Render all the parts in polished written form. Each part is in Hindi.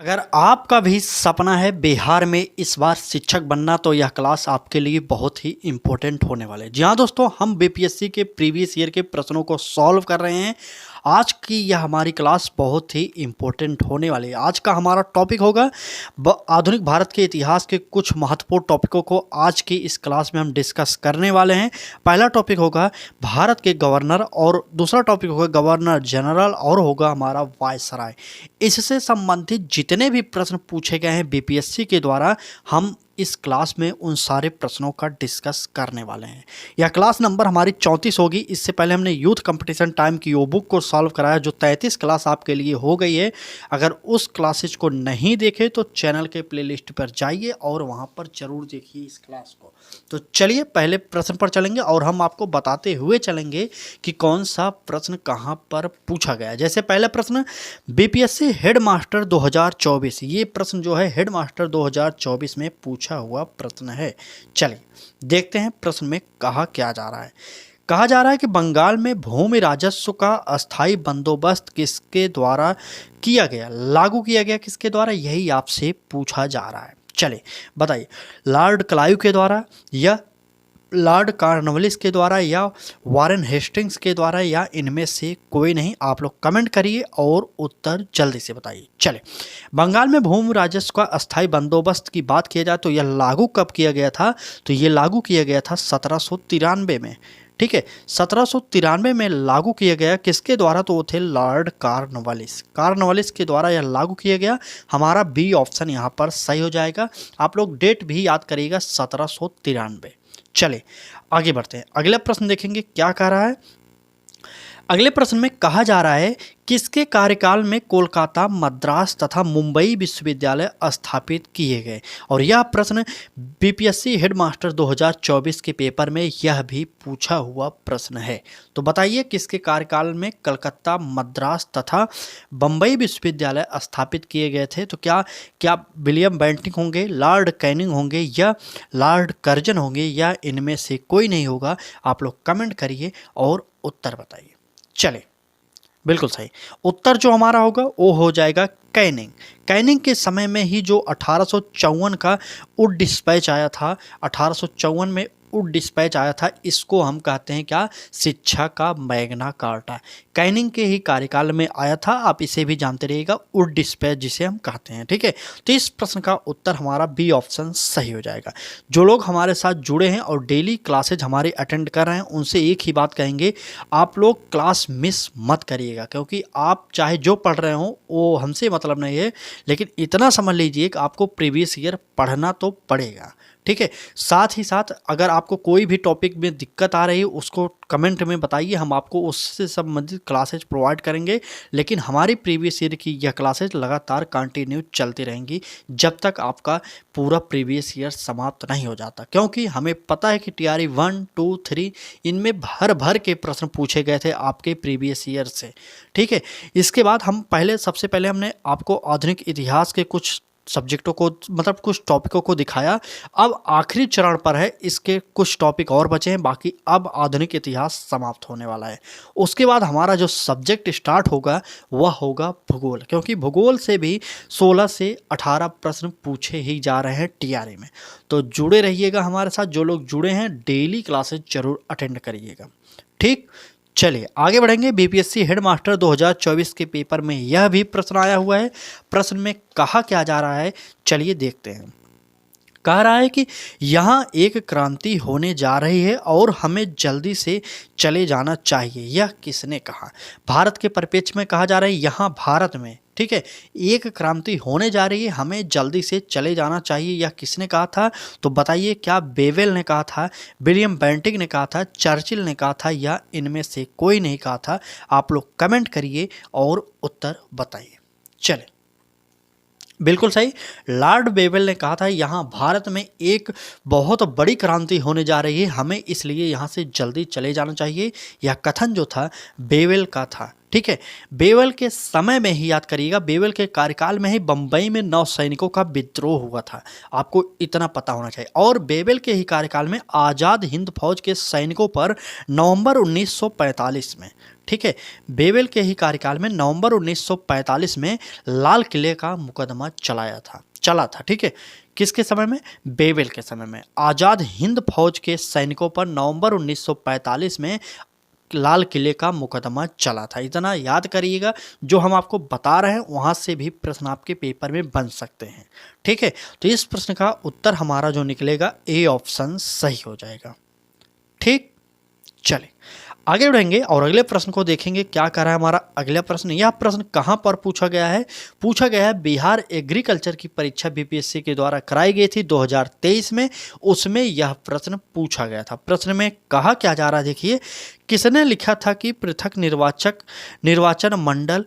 अगर आपका भी सपना है बिहार में इस बार शिक्षक बनना तो यह क्लास आपके लिए बहुत ही इम्पोर्टेंट होने वाले है। जी हाँ दोस्तों, हम बीपीएससी के प्रीवियस ईयर के प्रश्नों को सॉल्व कर रहे हैं। आज की यह हमारी क्लास बहुत ही इम्पोर्टेंट होने वाली है। आज का हमारा टॉपिक होगा आधुनिक भारत के इतिहास के कुछ महत्वपूर्ण टॉपिकों को आज की इस क्लास में हम डिस्कस करने वाले हैं। पहला टॉपिक होगा भारत के गवर्नर और दूसरा टॉपिक होगा गवर्नर जनरल और होगा हमारा वायसराय। इससे संबंधित जितने भी प्रश्न पूछे गए हैं बीपीएससी के द्वारा हम इस क्लास में उन सारे प्रश्नों का डिस्कस करने वाले हैं। यह क्लास नंबर हमारी 34 होगी। इससे पहले हमने यूथ कंपटीशन टाइम की वो बुक को सॉल्व कराया जो 33 क्लास आपके लिए हो गई है। अगर उस क्लासेज को नहीं देखे तो चैनल के प्लेलिस्ट पर जाइए और वहां पर जरूर देखिए इस क्लास को। तो चलिए पहले प्रश्न पर चलेंगे और हम आपको बताते हुए चलेंगे कि कौन सा प्रश्न कहाँ पर पूछा गया। जैसे पहला प्रश्न बीपीएससी हेडमास्टर 2024, ये प्रश्न जो है हेडमास्टर 2024 में पूछा हुआ प्रश्न है। चलिए देखते हैं प्रश्न में कहा क्या जा रहा है। कहा जा रहा है कि बंगाल में भूमि राजस्व का अस्थाई बंदोबस्त किसके द्वारा किया गया, लागू किया गया किसके द्वारा, यही आपसे पूछा जा रहा है। चलिए बताइए, लॉर्ड क्लाइव के द्वारा या लॉर्ड कॉर्नवालिस के द्वारा या वारेन हेस्टिंग्स के द्वारा या इनमें से कोई नहीं। आप लोग कमेंट करिए और उत्तर जल्दी से बताइए। चले, बंगाल में भूमि राजस्व का अस्थाई बंदोबस्त की बात किया जाए तो यह लागू कब किया गया था, तो यह लागू किया गया था 1793 में। ठीक है, 1793 में लागू किया गया। किसके द्वारा, तो वो थे लॉर्ड कॉर्नवालिस के द्वारा यह लागू किया गया। हमारा बी ऑप्शन यहाँ पर सही हो जाएगा। आप लोग डेट भी याद करिएगा 1793। चले आगे बढ़ते हैं, अगला प्रश्न देखेंगे क्या कह रहा है। अगले प्रश्न में कहा जा रहा है किसके कार्यकाल में कोलकाता, मद्रास तथा मुंबई विश्वविद्यालय स्थापित किए गए। और यह प्रश्न बीपीएससी हेडमास्टर 2024 के पेपर में यह भी पूछा हुआ प्रश्न है। तो बताइए किसके कार्यकाल में कलकत्ता, मद्रास तथा बम्बई विश्वविद्यालय स्थापित किए गए थे। तो क्या विलियम बेंटिक होंगे, लॉर्ड कैनिंग होंगे या लॉर्ड कर्जन होंगे या इनमें से कोई नहीं होगा। आप लोग कमेंट करिए और उत्तर बताइए। चले, बिल्कुल सही उत्तर जो हमारा होगा वो हो जाएगा कैनिंग। कैनिंग के समय में ही जो 1854 का वुड डिस्पैच आया था, 1854 में वुड डिस्पैच आया था, इसको हम कहते हैं क्या, शिक्षा का मैग्ना कार्टा। कैनिंग के ही कार्यकाल में आया था। आप इसे भी जानते रहिएगा, वुड डिस्पैच जिसे हम कहते हैं। ठीक है, तो इस प्रश्न का उत्तर हमारा बी ऑप्शन सही हो जाएगा। जो लोग हमारे साथ जुड़े हैं और डेली क्लासेज हमारे अटेंड कर रहे हैं उनसे एक ही बात कहेंगे, आप लोग क्लास मिस मत करिएगा, क्योंकि आप चाहे जो पढ़ रहे हो वो हमसे मतलब नहीं है, लेकिन इतना समझ लीजिए कि आपको प्रीवियस ईयर पढ़ना तो पड़ेगा। ठीक है, साथ ही साथ अगर आपको कोई भी टॉपिक में दिक्कत आ रही है उसको कमेंट में बताइए, हम आपको उससे संबंधित क्लासेज प्रोवाइड करेंगे। लेकिन हमारी प्रीवियस ईयर की यह क्लासेज लगातार कंटिन्यू चलती रहेंगी जब तक आपका पूरा प्रीवियस ईयर समाप्त नहीं हो जाता, क्योंकि हमें पता है कि टीआरई 1, 2, 3 इनमें भर के प्रश्न पूछे गए थे आपके प्रीवियस ईयर से। ठीक है, इसके बाद हम सबसे पहले हमने आपको आधुनिक इतिहास के कुछ सब्जेक्टों को, मतलब कुछ टॉपिकों को दिखाया। अब आखिरी चरण पर है, इसके कुछ टॉपिक और बचे हैं बाकी। अब आधुनिक इतिहास समाप्त होने वाला है। उसके बाद हमारा जो सब्जेक्ट स्टार्ट होगा वह होगा भूगोल, क्योंकि भूगोल से भी 16 से 18 प्रश्न पूछे ही जा रहे हैं टीआरई में। तो जुड़े रहिएगा हमारे साथ। जो लोग जुड़े हैं डेली क्लासेज जरूर अटेंड करिएगा। ठीक, चलिए आगे बढ़ेंगे। बीपीएससी हेडमास्टर 2024 के पेपर में यह भी प्रश्न आया हुआ है। प्रश्न में कहा क्या जा रहा है, चलिए देखते हैं। कह रहा है कि यहाँ एक क्रांति होने जा रही है और हमें जल्दी से चले जाना चाहिए, यह किसने कहा। भारत के परिप्रेक्ष्य में कहा जा रहा है यहाँ भारत में, ठीक है, एक क्रांति होने जा रही है, हमें जल्दी से चले जाना चाहिए, यह किसने कहा था। तो बताइए, क्या बेवेल ने कहा था, विलियम बेंटिक ने कहा था, चर्चिल ने कहा था या इनमें से कोई नहीं कहा था। आप लोग कमेंट करिए और उत्तर बताइए। चले, बिल्कुल सही, लॉर्ड बेवेल ने कहा था यहाँ भारत में एक बहुत बड़ी क्रांति होने जा रही है, हमें इसलिए यहाँ से जल्दी चले जाना चाहिए। यह कथन जो था बेवेल का था। ठीक है, बेवेल के समय में ही याद करिएगा, बेवेल के कार्यकाल में ही बम्बई में नौसैनिकों का विद्रोह हुआ था, आपको इतना पता होना चाहिए। और बेवेल के ही कार्यकाल में आज़ाद हिंद फौज के सैनिकों पर नवंबर 1945 में, ठीक है। बेवेल के ही कार्यकाल में नवंबर 1945 में लाल किले का मुकदमा चला था। ठीक है, किसके समय में? बेवेल के समय में। आज़ाद हिंद फौज के सैनिकों पर नवंबर 1945 में लाल किले का मुकदमा चला था। इतना याद करिएगा, जो हम आपको बता रहे हैं वहाँ से भी प्रश्न आपके पेपर में बन सकते हैं। ठीक है, तो इस प्रश्न का उत्तर हमारा जो निकलेगा ए ऑप्शन सही हो जाएगा। ठीक, चले आगे बढ़ेंगे और अगले प्रश्न को देखेंगे। क्या कर रहा है हमारा अगला प्रश्न? यह प्रश्न कहाँ पर पूछा गया है? पूछा गया है बिहार एग्रीकल्चर की परीक्षा बीपीएससी के द्वारा कराई गई थी 2023 में, उसमें यह प्रश्न पूछा गया था। प्रश्न में कहा क्या जा रहा है, देखिए, किसने लिखा था कि पृथक निर्वाचन मंडल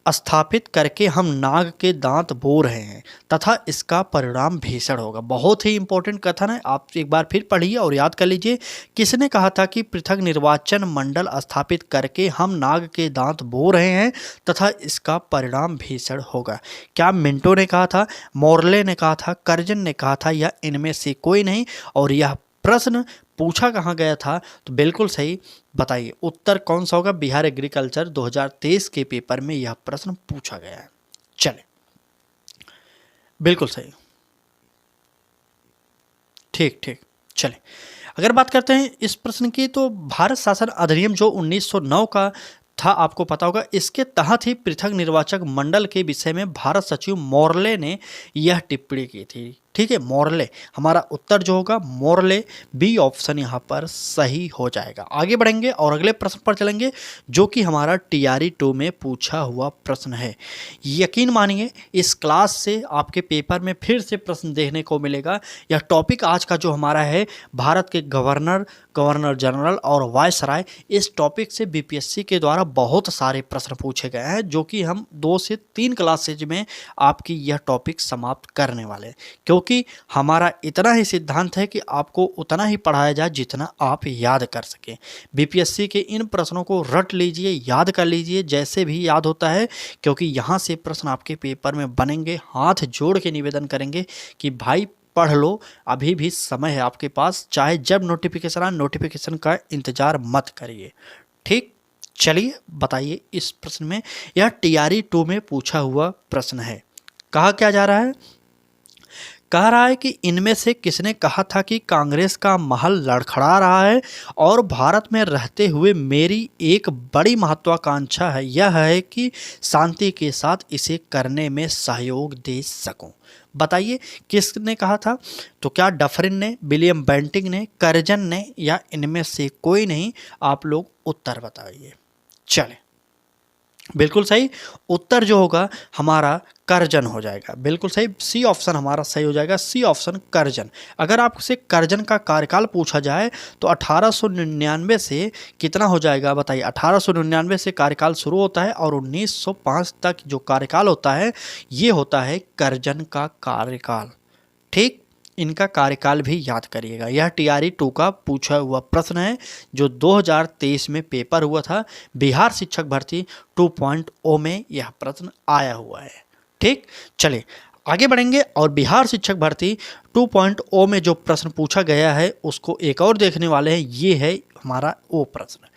स्थापित करके हम नाग के दांत बो रहे हैं तथा इसका परिणाम भीषण होगा। बहुत ही इंपॉर्टेंट कथन है, आप एक बार फिर पढ़िए और याद कर लीजिए। किसने कहा था कि पृथक निर्वाचन मंडल स्थापित करके हम नाग के दांत बो रहे हैं तथा इसका परिणाम भीषण होगा? क्या मिंटो ने कहा था, मोर्ले ने कहा था, कर्जन ने कहा था, या इनमें से कोई नहीं? और यह प्रश्न पूछा कहाँ गया था? तो बिल्कुल सही बताइए, उत्तर कौन सा होगा? बिहार एग्रीकल्चर 2023 के पेपर में यह प्रश्न पूछा गया है। चले, बिल्कुल सही। ठीक, चले अगर बात करते हैं इस प्रश्न की, तो भारत शासन अधिनियम जो 1909 का था, आपको पता होगा, इसके तहत ही पृथक निर्वाचक मंडल के विषय में भारत सचिव मोर्ले ने यह टिप्पणी की थी। ठीक है, मोर्ले, हमारा उत्तर जो होगा मोर्ले, बी ऑप्शन यहाँ पर सही हो जाएगा। आगे बढ़ेंगे और अगले प्रश्न पर चलेंगे, जो कि हमारा TRE 2 में पूछा हुआ प्रश्न है। यकीन मानिए, इस क्लास से आपके पेपर में फिर से प्रश्न देखने को मिलेगा। यह टॉपिक आज का जो हमारा है, भारत के गवर्नर जनरल और वायसराय, इस टॉपिक से बीपीएससी के द्वारा बहुत सारे प्रश्न पूछे गए हैं, जो कि हम 2 से 3 क्लासेज में आपकी यह टॉपिक समाप्त करने वाले हैं। क्योंकि हमारा इतना ही सिद्धांत है कि आपको उतना ही पढ़ाया जाए जितना आप याद कर सकें। बीपीएससी के इन प्रश्नों को रट लीजिए, याद कर लीजिए जैसे भी याद होता है, क्योंकि यहाँ से प्रश्न आपके पेपर में बनेंगे। हाथ जोड़ के निवेदन करेंगे कि भाई पढ़ लो, अभी भी समय है आपके पास, चाहे जब नोटिफिकेशन आए, नोटिफिकेशन का इंतजार मत करिए। ठीक, चलिए बताइए इस प्रश्न में, यह TRE 2 में पूछा हुआ प्रश्न है। कहा क्या जा रहा है? कह रहा है कि इनमें से किसने कहा था कि कांग्रेस का महल लड़खड़ा रहा है और भारत में रहते हुए मेरी एक बड़ी महत्वाकांक्षा है, यह है कि शांति के साथ इसे करने में सहयोग दे सकूं। बताइए किसने कहा था? तो क्या डफरिन ने, विलियम बेंटिंग ने, कर्जन ने, या इनमें से कोई नहीं? आप लोग उत्तर बताइए। चले, बिल्कुल सही उत्तर जो होगा हमारा कर्जन हो जाएगा। बिल्कुल सही, सी ऑप्शन हमारा सही हो जाएगा, सी ऑप्शन कर्जन। अगर आपसे कर्जन का कार्यकाल पूछा जाए तो 1899 से कितना हो जाएगा बताइए? 1899 से कार्यकाल शुरू होता है और 1905 तक जो कार्यकाल होता है, ये होता है कर्जन का कार्यकाल। ठीक, इनका कार्यकाल भी याद करिएगा। यह TRE 2 का पूछा हुआ प्रश्न है, जो 2023 में पेपर हुआ था। बिहार शिक्षक भर्ती 2.0 में यह प्रश्न आया हुआ है। ठीक, चलिए आगे बढ़ेंगे और बिहार शिक्षक भर्ती 2.0 में जो प्रश्न पूछा गया है उसको एक और देखने वाले हैं। ये है हमारा वो प्रश्न,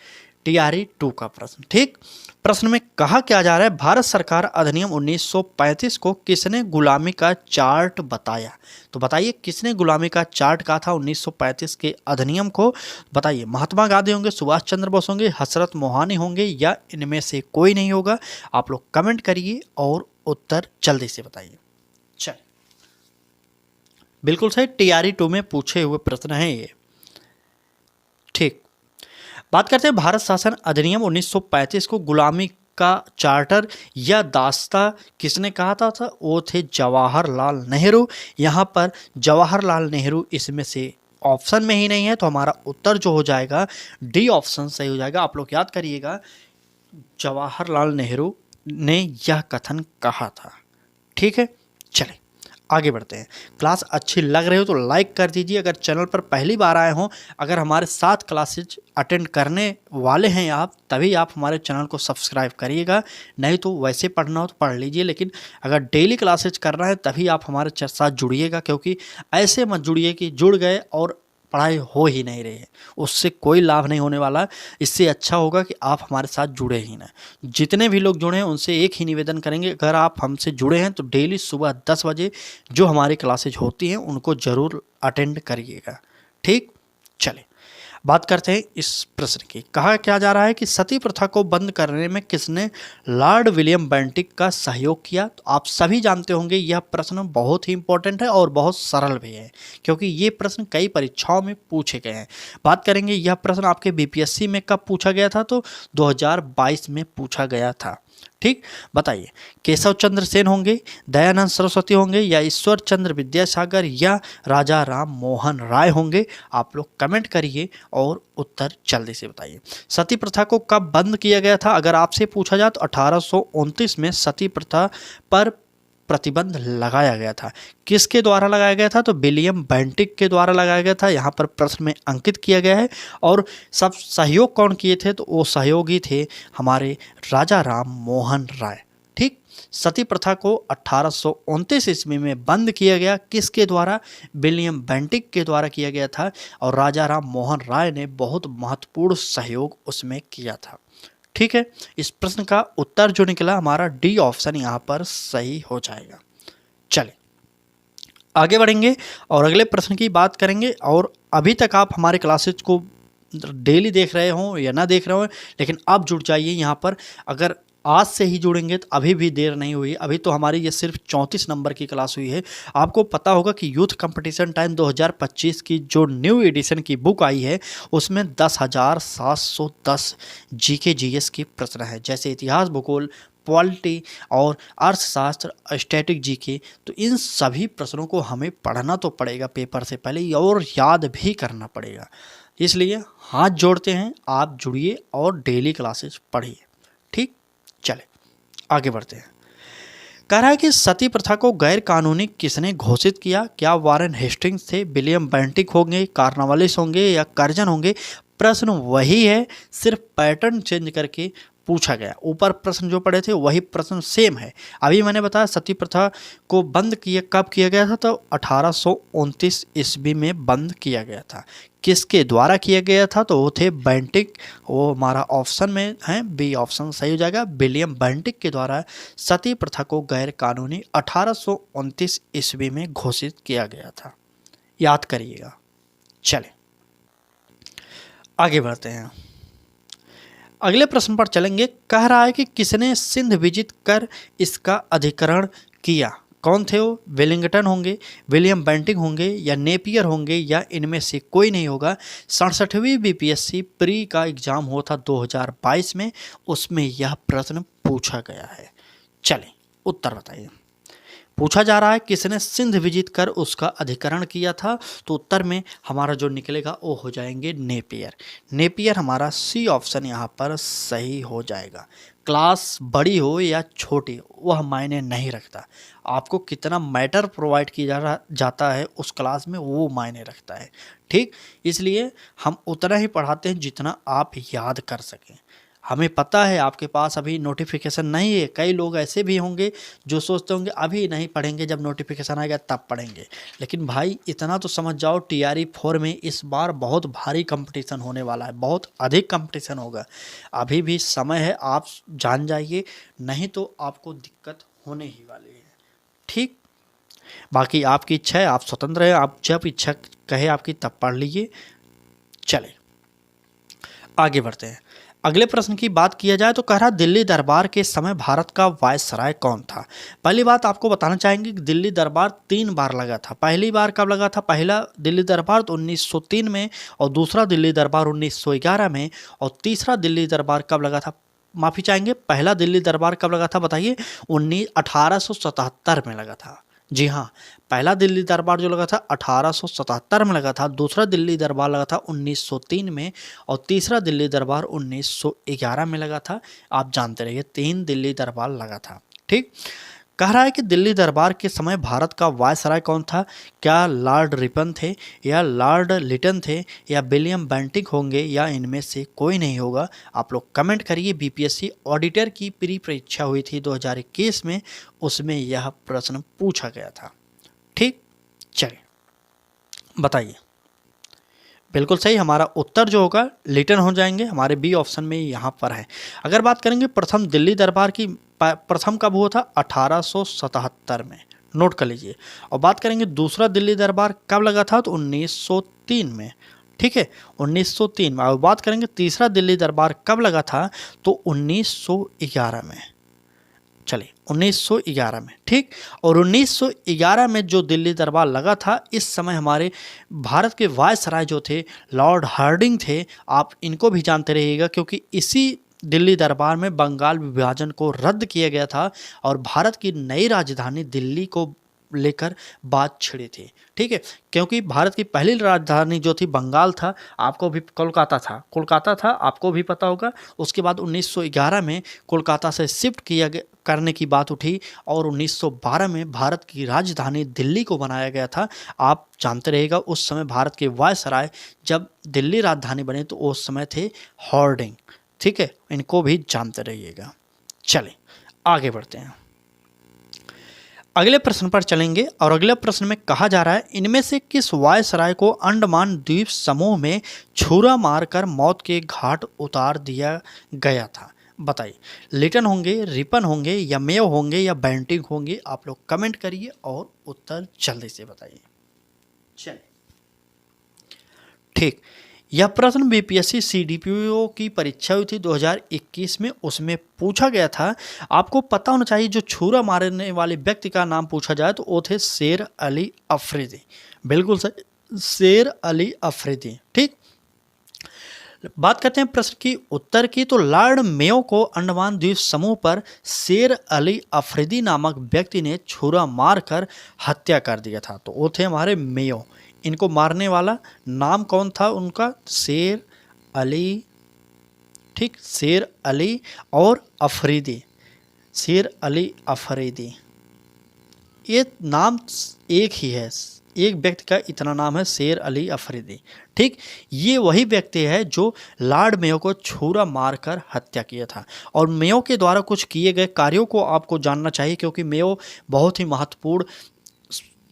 TRE 2 का प्रश्न। ठीक, प्रश्न में कहा क्या जा रहा है? भारत सरकार अधिनियम 1935 को किसने गुलामी का चार्ट बताया? तो बताइए किसने गुलामी का चार्ट कहा था 1935 के अधिनियम को? बताइए, महात्मा गांधी होंगे, सुभाष चंद्र बोस होंगे, हसरत मोहानी होंगे, या इनमें से कोई नहीं होगा? आप लोग कमेंट करिए और उत्तर जल्दी से बताइए। चल, बिल्कुल सही, TRE 2 में पूछे हुए प्रश्न है ये। ठीक, बात करते हैं भारत शासन अधिनियम 1935 को गुलामी का चार्टर या दास्ता किसने कहा था? वो थे जवाहरलाल नेहरू। यहाँ पर जवाहरलाल नेहरू इसमें से ऑप्शन में ही नहीं है, तो हमारा उत्तर जो हो जाएगा डी ऑप्शन सही हो जाएगा। आप लोग याद करिएगा, जवाहरलाल नेहरू ने यह कथन कहा था। ठीक है, चले आगे बढ़ते हैं। क्लास अच्छी लग रही हो तो लाइक कर दीजिए। अगर चैनल पर पहली बार आए हों, अगर हमारे 7 क्लासेज अटेंड करने वाले हैं आप, तभी आप हमारे चैनल को सब्सक्राइब करिएगा। नहीं तो वैसे पढ़ना हो तो पढ़ लीजिए, लेकिन अगर डेली क्लासेज करना है तभी आप हमारे साथ जुड़िएगा। क्योंकि ऐसे मत जुड़िए कि जुड़ गए और पढ़ाई हो ही नहीं रही है, उससे कोई लाभ नहीं होने वाला। इससे अच्छा होगा कि आप हमारे साथ जुड़े ही ना। जितने भी लोग जुड़े हैं उनसे एक ही निवेदन करेंगे, अगर आप हमसे जुड़े हैं तो डेली सुबह 10 बजे जो हमारी क्लासेज होती हैं उनको ज़रूर अटेंड करिएगा। ठीक, चले बात करते हैं इस प्रश्न की। कहा क्या जा रहा है कि सती प्रथा को बंद करने में किसने लॉर्ड विलियम बेंटिक का सहयोग किया। तो आप सभी जानते होंगे यह प्रश्न बहुत ही इंपॉर्टेंट है और बहुत सरल भी है, क्योंकि ये प्रश्न कई परीक्षाओं में पूछे गए हैं। बात करेंगे यह प्रश्न आपके बीपीएससी में कब पूछा गया था, तो 2022 में पूछा गया था। ठीक, बताइए केशव चंद्र सेन होंगे, दयानंद सरस्वती होंगे, या ईश्वर चंद्र विद्यासागर, या राजा राम मोहन राय होंगे। आप लोग कमेंट करिए और उत्तर जल्दी से बताइए। सती प्रथा को कब बंद किया गया था, अगर आपसे पूछा जाए तो 1829 में सती प्रथा पर प्रतिबंध लगाया गया था। किसके द्वारा लगाया गया था, तो विलियम बेंटिक के द्वारा लगाया गया था। यहाँ पर प्रश्न में अंकित किया गया है। और सब सहयोग कौन किए थे, तो वो सहयोगी थे हमारे राजा राम मोहन राय। ठीक, सती प्रथा को 1829 ईस्वी में बंद किया गया, किसके द्वारा, विलियम बेंटिक के द्वारा किया गया था। और राजा राम मोहन राय ने बहुत महत्वपूर्ण सहयोग उसमें किया था। ठीक है, इस प्रश्न का उत्तर जो निकला हमारा डी ऑप्शन यहाँ पर सही हो जाएगा। चलिए आगे बढ़ेंगे और अगले प्रश्न की बात करेंगे। और अभी तक आप हमारे क्लासेज को डेली देख रहे हों या ना देख रहे हो, लेकिन अब जुड़ जाइए यहाँ पर। अगर आज से ही जुड़ेंगे तो अभी भी देर नहीं हुई। अभी तो हमारी ये सिर्फ 34 नंबर की क्लास हुई है। आपको पता होगा कि यूथ कंपटीशन टाइम 2025 की जो न्यू एडिशन की बुक आई है उसमें 10,710 जीके जीएस की प्रश्न है, जैसे इतिहास, भूगोल, पॉलिटी और अर्थशास्त्र, स्टैटिक जीके। तो इन सभी प्रश्नों को हमें पढ़ना तो पड़ेगा पेपर से पहले और याद भी करना पड़ेगा। इसलिए हाथ जोड़ते हैं, आप जुड़िए और डेली क्लासेस पढ़िए। ठीक, चले आगे बढ़ते हैं। कह रहा है कि सती प्रथा को गैर कानूनी किसने घोषित किया। क्या वारेन हेस्टिंग्स थे, विलियम बेंटिक होंगे, कार्नवालिस होंगे, या कर्जन होंगे। प्रश्न वही है, सिर्फ पैटर्न चेंज करके पूछा गया। ऊपर प्रश्न जो पढ़े थे वही प्रश्न सेम है। अभी मैंने बताया सती प्रथा को बंद किया कब किया गया था, तो 1829 ईस्वी में बंद किया गया था। किसके द्वारा किया गया था, तो वो थे बेंटिक। वो हमारा ऑप्शन में है, बी ऑप्शन सही हो जाएगा। विलियम बेंटिक के द्वारा सती प्रथा को गैर कानूनी 1829 ईस्वी में घोषित किया गया था, याद करिएगा। चले आगे बढ़ते हैं, अगले प्रश्न पर चलेंगे। कह रहा है कि किसने सिंध विजित कर इसका अधिकरण किया। कौन थे वो, वेलिंगटन होंगे, विलियम बेंटिक होंगे, या नेपियर होंगे, या इनमें से कोई नहीं होगा। 67वीं बीपीएससी प्री का एग्जाम हुआ था 2022 में, उसमें यह प्रश्न पूछा गया है। चलें उत्तर बताइए। पूछा जा रहा है किसने सिंध विजित कर उसका अधिकरण किया था, तो उत्तर में हमारा जो निकलेगा वो हो जाएंगे नेपियर। नेपियर हमारा सी ऑप्शन यहाँ पर सही हो जाएगा। क्लास बड़ी हो या छोटी वह मायने नहीं रखता, आपको कितना मैटर प्रोवाइड किया जाता है उस क्लास में वो मायने रखता है। ठीक, इसलिए हम उतना ही पढ़ाते हैं जितना आप याद कर सकें। हमें पता है आपके पास अभी नोटिफिकेशन नहीं है। कई लोग ऐसे भी होंगे जो सोचते होंगे अभी नहीं पढ़ेंगे, जब नोटिफिकेशन आएगा तब पढ़ेंगे। लेकिन भाई इतना तो समझ जाओ, TRE 4 में इस बार बहुत भारी कंपटीशन होने वाला है, बहुत अधिक कंपटीशन होगा। अभी भी समय है, आप जान जाइए, नहीं तो आपको दिक्कत होने ही वाली है। ठीक, बाकी आपकी इच्छा है, आप स्वतंत्र हैं, आप जब इच्छा कहे आपकी तब पढ़ लीजिए। चले आगे बढ़ते हैं। अगले प्रश्न की बात किया जाए तो कह रहा दिल्ली दरबार के समय भारत का वायसराय कौन था। पहली बात आपको बताना चाहेंगे कि दिल्ली दरबार 3 बार लगा था। पहली बार कब लगा था, पहला दिल्ली दरबार तो 1903 में, और दूसरा दिल्ली दरबार 1911 में, और तीसरा दिल्ली दरबार कब लगा था, माफ़ी चाहेंगे, पहला दिल्ली दरबार कब लगा था बताइए, 1877 में लगा था। जी हाँ, पहला दिल्ली दरबार जो लगा था 1877 में लगा था, दूसरा दिल्ली दरबार लगा था 1903 में, और तीसरा दिल्ली दरबार 1911 में लगा था। आप जानते रहिए 3 दिल्ली दरबार लगा था। ठीक, कह रहा है कि दिल्ली दरबार के समय भारत का वायसराय कौन था। क्या लॉर्ड रिपन थे, या लॉर्ड लिटन थे, या विलियम बेंटिक होंगे, या इनमें से कोई नहीं होगा। आप लोग कमेंट करिए। बीपीएससी ऑडिटर की प्री परीक्षा हुई थी 2021 में, उसमें यह प्रश्न पूछा गया था। ठीक, चलिए बताइए। बिल्कुल सही, हमारा उत्तर जो होगा लिटन हो जाएंगे, हमारे बी ऑप्शन में यहाँ पर है। अगर बात करेंगे प्रथम दिल्ली दरबार की, प्रथम कब हुआ था? 1877 में, नोट कर लीजिए। और बात करेंगे दूसरा दिल्ली दरबार कब लगा था, तो 1903 में, ठीक है, 1903 में। और बात करेंगे तीसरा दिल्ली दरबार कब लगा था, तो 1911 में। चलिए 1911 में, ठीक। और 1911 में जो दिल्ली दरबार लगा था, इस समय हमारे भारत के वायसराय जो थे लॉर्ड हार्डिंग थे। आप इनको भी जानते रहिएगा, क्योंकि इसी दिल्ली दरबार में बंगाल विभाजन को रद्द किया गया था और भारत की नई राजधानी दिल्ली को लेकर बात छिड़ी थी, ठीक है। क्योंकि भारत की पहली राजधानी जो थी बंगाल था, आपको भी कोलकाता था, आपको भी पता होगा। उसके बाद 1911 में कोलकाता से शिफ्ट किया गया करने की बात उठी और 1912 में भारत की राजधानी दिल्ली को बनाया गया था। आप जानते रहिएगा, उस समय भारत के वायसराय जब दिल्ली राजधानी बने तो उस समय थे हार्डिंग, ठीक है, इनको भी जानते रहिएगा। चलिए आगे बढ़ते हैं, अगले प्रश्न पर चलेंगे। और अगले प्रश्न में कहा जा रहा है, इनमें से किस वायसराय को अंडमान द्वीप समूह में छुरा मारकर मौत के घाट उतार दिया गया था? बताइए, लिटन होंगे, रिपन होंगे, या मेयो होंगे, या बेंटिंग होंगे? आप लोग कमेंट करिए और उत्तर जल्दी से बताइए। चलिए, ठीक, यह प्रश्न बीपीएससी सीडीपीओ की परीक्षा हुई थी 2021 में, उसमें पूछा गया था। आपको पता होना चाहिए, जो छुरा मारने वाले व्यक्ति का नाम पूछा जाए तो वो थे शेर अली अफरीदी। बिल्कुल सही, शेर अली अफरीदी, ठीक। बात करते हैं प्रश्न की उत्तर की, तो लॉर्ड मेयो को अंडमान द्वीप समूह पर शेर अली अफरीदी नामक व्यक्ति ने छुरा मारकर हत्या कर दिया था। तो वो थे हमारे मेयो। इनको मारने वाला नाम कौन था उनका? शेर अली, ठीक, शेर अली और अफरीदी, शेर अली अफरीदी। ये नाम एक ही है, एक व्यक्ति का इतना नाम है, शेर अली अफरीदी, ठीक। ये वही व्यक्ति है जो लॉर्ड मेयो को छुरा मारकर हत्या किया था। और मेयो के द्वारा कुछ किए गए कार्यों को आपको जानना चाहिए, क्योंकि मेयो बहुत ही महत्वपूर्ण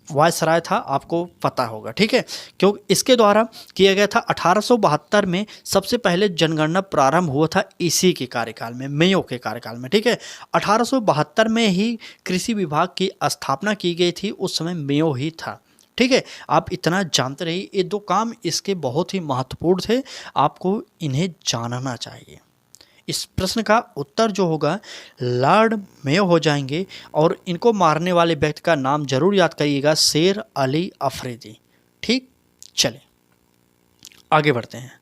वायसराय था, आपको पता होगा, ठीक है। क्योंकि इसके द्वारा किया गया था 1872 में सबसे पहले जनगणना प्रारंभ हुआ था इसी के कार्यकाल में, मेयो के कार्यकाल में, ठीक है। 1872 में ही कृषि विभाग की स्थापना की गई थी, उस समय मेयो ही था, ठीक है। आप इतना जानते रहिए, ये दो काम इसके बहुत ही महत्वपूर्ण थे, आपको इन्हें जानना चाहिए। इस प्रश्न का उत्तर जो होगा लॉर्ड मेयो हो जाएंगे। और इनको मारने वाले व्यक्ति का नाम जरूर याद करिएगा, शेर अली अफरीदी, ठीक। चलिए आगे बढ़ते हैं।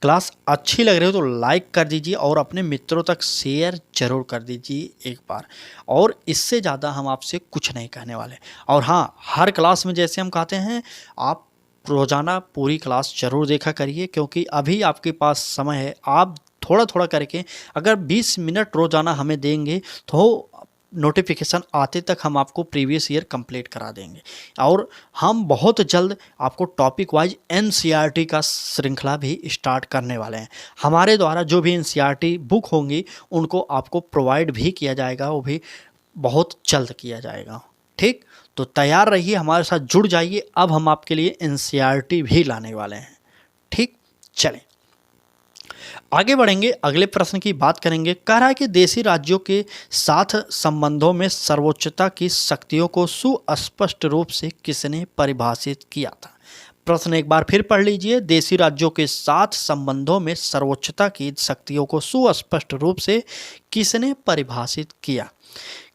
क्लास अच्छी लग रही हो तो लाइक कर दीजिए और अपने मित्रों तक शेयर जरूर कर दीजिए एक बार। और इससे ज़्यादा हम आपसे कुछ नहीं कहने वाले। और हाँ, हर क्लास में जैसे हम कहते हैं, आप रोज़ाना पूरी क्लास जरूर देखा करिए, क्योंकि अभी आपके पास समय है। आप थोड़ा थोड़ा करके अगर 20 मिनट रोज़ाना हमें देंगे तो नोटिफिकेशन आते तक हम आपको प्रीवियस ईयर कंप्लीट करा देंगे। और हम बहुत जल्द आपको टॉपिक वाइज एनसीईआरटी का श्रृंखला भी स्टार्ट करने वाले हैं। हमारे द्वारा जो भी एनसीईआरटी बुक होंगी उनको आपको प्रोवाइड भी किया जाएगा, वो भी बहुत जल्द किया जाएगा, ठीक। तो तैयार रहिए, हमारे साथ जुड़ जाइए। अब हम आपके लिए एनसीईआरटी भी लाने वाले हैं, ठीक। चलें आगे बढ़ेंगे, अगले प्रश्न की बात करेंगे। कह रहा है कि देशी राज्यों के साथ संबंधों में सर्वोच्चता की शक्तियों को सुस्पष्ट रूप से किसने परिभाषित किया था? प्रश्न एक बार फिर पढ़ लीजिए। देशी राज्यों के साथ संबंधों में सर्वोच्चता की शक्तियों को सुस्पष्ट रूप से किसने परिभाषित किया?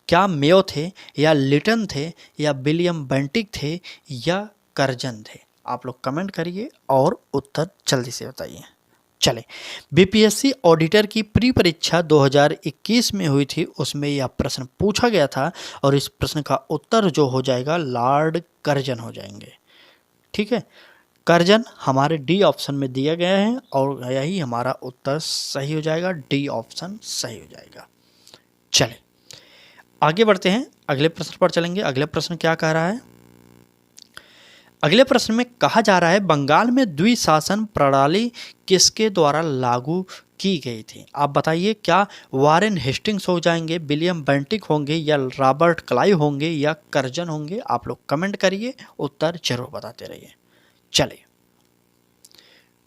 क्या मेयो थे, या लिटन थे, या विलियम बेंटिक थे, या कर्जन थे? आप लोग कमेंट करिए और उत्तर जल्दी से बताइए। चले, बीपीएससी ऑडिटर की प्री परीक्षा 2021 में हुई थी, उसमें यह प्रश्न पूछा गया था और इस प्रश्न का उत्तर जो हो जाएगा लॉर्ड कर्जन हो जाएंगे, ठीक है। कर्जन हमारे डी ऑप्शन में दिया गया है और यही हमारा उत्तर सही हो जाएगा, डी ऑप्शन सही हो जाएगा। चले आगे बढ़ते हैं, अगले प्रश्न पर चलेंगे। अगले प्रश्न क्या कह रहा है? अगले प्रश्न में कहा जा रहा है, बंगाल में द्विशासन प्रणाली किसके द्वारा लागू की गई थी? आप बताइए, क्या वारेन हेस्टिंग्स हो जाएंगे, विलियम बेंटिक होंगे, या रॉबर्ट क्लाइव होंगे, या कर्जन होंगे? आप लोग कमेंट करिए, उत्तर जरूर बताते रहिए। चलिए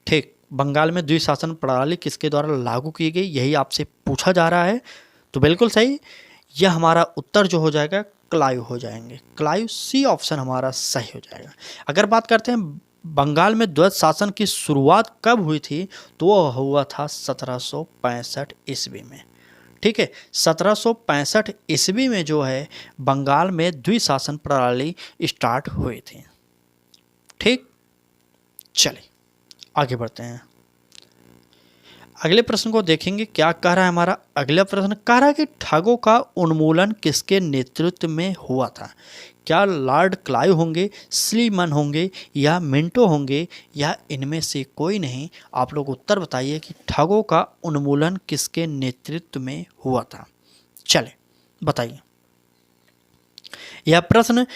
ठीक, बंगाल में द्विशासन प्रणाली किसके द्वारा लागू की गई, यही आपसे पूछा जा रहा है। तो बिल्कुल सही, यह हमारा उत्तर जो हो जाएगा क्लाइव हो जाएंगे। क्लाइव, सी ऑप्शन हमारा सही हो जाएगा। अगर बात करते हैं बंगाल में द्वैत शासन की शुरुआत कब हुई थी, तो वह हुआ था 1765 ईस्वी में। ठीक है, 1765 ईस्वी में जो है बंगाल में द्विशासन प्रणाली स्टार्ट हुई थी। ठीक, चलिए आगे बढ़ते हैं। अगले प्रश्न को देखेंगे, क्या कह रहा है हमारा अगला प्रश्न। कह रहा है कि ठगों का उन्मूलन किसके नेतृत्व में हुआ था। क्या लॉर्ड क्लाइव होंगे, स्लीमन होंगे या मिंटो होंगे या इनमें से कोई नहीं। आप लोग उत्तर बताइए कि ठगों का उन्मूलन किसके नेतृत्व में हुआ था। चले बताइए। यह प्रश्न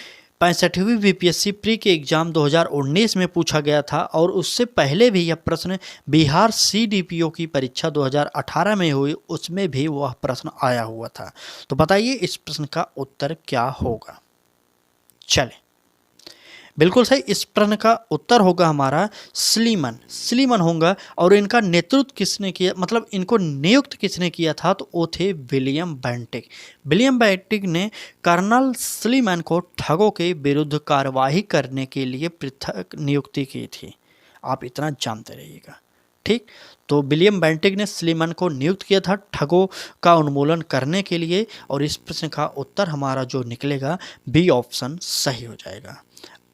65वीं बीपीएससी प्री के एग्जाम 2019 में पूछा गया था और उससे पहले भी यह प्रश्न बिहार सीडीपीओ की परीक्षा 2018 में हुई, उसमें भी वह प्रश्न आया हुआ था। तो बताइए इस प्रश्न का उत्तर क्या होगा। चले, बिल्कुल सही, इस प्रश्न का उत्तर होगा हमारा स्लीमन। स्लीमन होगा। और इनका नेतृत्व किसने किया, मतलब इनको नियुक्त किसने किया था, तो वो थे विलियम बेंटिक। विलियम बेंटिक ने कर्नल स्लीमन को ठगों के विरुद्ध कार्यवाही करने के लिए पृथक नियुक्ति की थी। आप इतना जानते रहिएगा। ठीक, तो विलियम बेंटिक ने स्लीमन को नियुक्त किया था ठगों का उन्मूलन करने के लिए। और इस प्रश्न का उत्तर हमारा जो निकलेगा बी ऑप्शन सही हो जाएगा।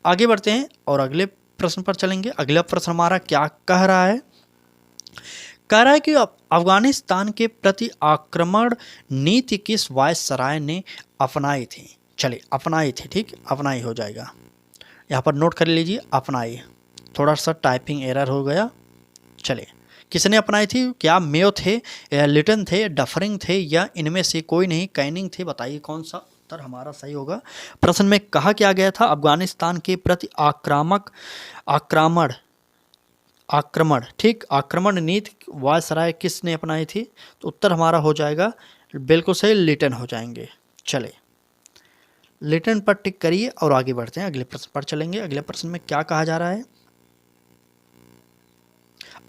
आगे बढ़ते हैं और अगले प्रश्न पर चलेंगे। अगला प्रश्न हमारा क्या कह रहा है। कह रहा है कि अफगानिस्तान के प्रति आक्रमण नीति किस वायसराय ने अपनाई थी। चलिए, अपनाई थी। ठीक, अपनाई हो जाएगा, यहाँ पर नोट कर लीजिए, अपनाई। थोड़ा सा टाइपिंग एरर हो गया। चलिए, किसने अपनाई थी। क्या मेयो थे या लिटन थे, डफरिंग थे या इनमें से कोई नहीं, कैनिंग थे। बताइए कौन सा उत्तर हमारा सही होगा। प्रश्न में कहा क्या गया था, अफगानिस्तान के प्रति आक्रमण ठीक, आक्रमण नीति वायसराय किसने अपनाई थी। तो उत्तर हमारा हो जाएगा बिल्कुल सही, लिटन हो जाएंगे। चले, लिटन पर टिक करिए और आगे बढ़ते हैं, अगले प्रश्न पर चलेंगे। अगले प्रश्न में क्या कहा जा रहा है।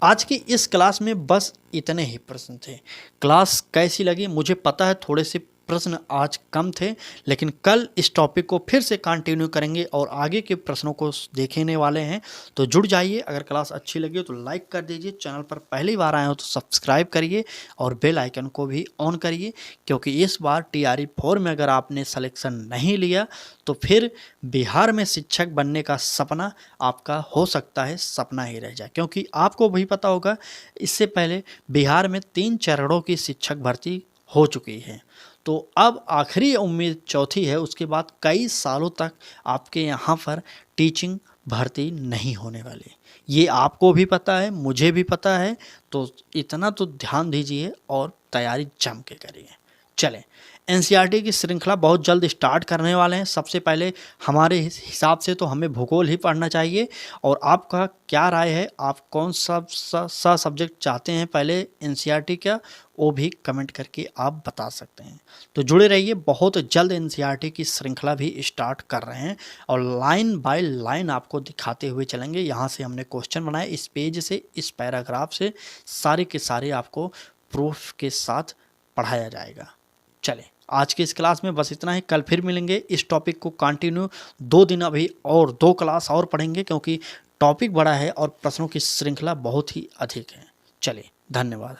आज की इस क्लास में बस इतने ही प्रश्न थे। क्लास कैसी लगी मुझे पता है, थोड़े से प्रश्न आज कम थे, लेकिन कल इस टॉपिक को फिर से कंटिन्यू करेंगे और आगे के प्रश्नों को देखने वाले हैं। तो जुड़ जाइए। अगर क्लास अच्छी लगी तो लाइक कर दीजिए, चैनल पर पहली बार आए हो तो सब्सक्राइब करिए और बेल आइकन को भी ऑन करिए, क्योंकि इस बार TRE 4 में अगर आपने सिलेक्शन नहीं लिया तो फिर बिहार में शिक्षक बनने का सपना आपका हो सकता है सपना ही रह जाए। क्योंकि आपको भी पता होगा, इससे पहले बिहार में 3 चरणों की शिक्षक भर्ती हो चुकी है। तो अब आखिरी उम्मीद चौथी है, उसके बाद कई सालों तक आपके यहाँ पर टीचिंग भर्ती नहीं होने वाली। ये आपको भी पता है, मुझे भी पता है। तो इतना तो ध्यान दीजिए और तैयारी जम के करिए। चलें, NCERT की श्रृंखला बहुत जल्द स्टार्ट करने वाले हैं। सबसे पहले हमारे हिसाब से तो हमें भूगोल ही पढ़ना चाहिए। और आपका क्या राय है, आप कौन सा सब्जेक्ट चाहते हैं पहले NCERT का, वो भी कमेंट करके आप बता सकते हैं। तो जुड़े रहिए, बहुत जल्द NCERT की श्रृंखला भी स्टार्ट कर रहे हैं और लाइन बाय लाइन आपको दिखाते हुए चलेंगे। यहाँ से हमने क्वेश्चन बनाए, इस पेज से, इस पैराग्राफ से सारे के सारे आपको प्रूफ के साथ पढ़ाया जाएगा। चलें, आज की इस क्लास में बस इतना ही। कल फिर मिलेंगे, इस टॉपिक को कंटिन्यू 2 दिन अभी और 2 क्लास और पढ़ेंगे, क्योंकि टॉपिक बड़ा है और प्रश्नों की श्रृंखला बहुत ही अधिक है। चलिए, धन्यवाद।